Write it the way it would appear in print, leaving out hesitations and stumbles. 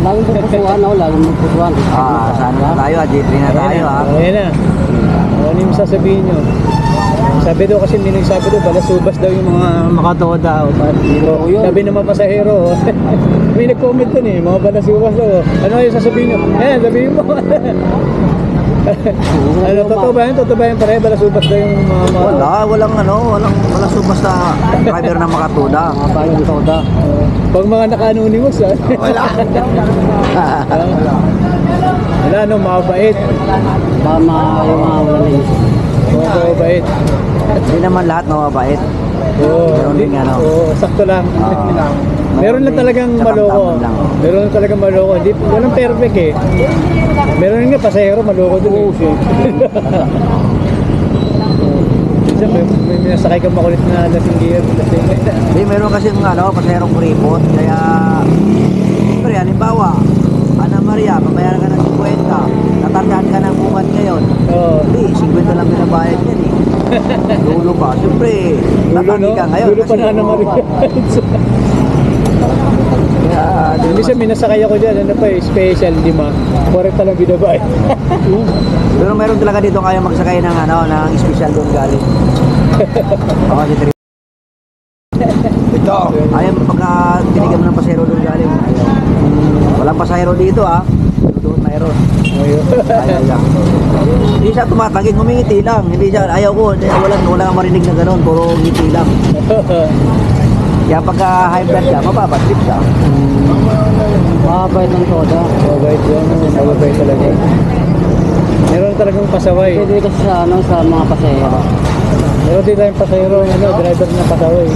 Laging pupusuan ako, laging pupusuan. Saan na tayo? J3 na tayo ha. Ayan na. Ano yung sasabihin nyo? Sabi daw kasi may nagsabi daw, balasubas daw yung mga makatoda. Sabi ng mga pasahero. May nag-comment dun eh, mga balasubas daw. Ano yung sasabihin nyo? Eh, sabihin mo. Ano, totoo ba yun? Totoo ba yun pare? Balasubas daw yung mga... Walang subas na driver na makatuda. Mga bagong toda. Pag mga naka-anonymous ha? Wala. Wala no, mabait. Tama yung mga wala Mabait. Hindi naman lahat mababait. Oo, Meron din ano. Oo, sakto lang. Meron lang din talagang katamtaman maloko. lang. Meron lang talagang maloko. Hindi, walang perfect eh. Meron nga pasahero maloko dun eh. Minsan may nasakay kang makulit na lasing gear. Hindi, meron kasi paserong kuripot. Kaya, siyempre, halimbawa, Ana Maria, babayaran ka ng 50. Natandaan ka ng buwan ngayon. Oo. Hindi, 50 lang binabayad yan eh. Dulo pa. Siyempre, tatanggi ka ngayon. Dulo pa na Ana Maria. Minsan may nasakay ako dyan, ano pa eh, special, 5. Correct lang binabayad. Pero meron talaga dito kaya magsakay ng ng special doon galing. Ako si Tri. Ito. Ayaw pagka tinigyan mo ng pasahero doon galing. Walang pasahero dito doon mayroon. Ayaw lang. Hindi siya tumatagin, humingiti lang. Hindi siya, ayaw ko, wala marinig na gano'n, puro ngiti lang. Kaya pagka high blood ka, mapapatrip ka. Mabait ng toda. Mabait yan, mabait talaga. Meron talagang pasaway. Pwede kasi sa mga pasahero. Meron din tayong pasahero, driver na pasaway.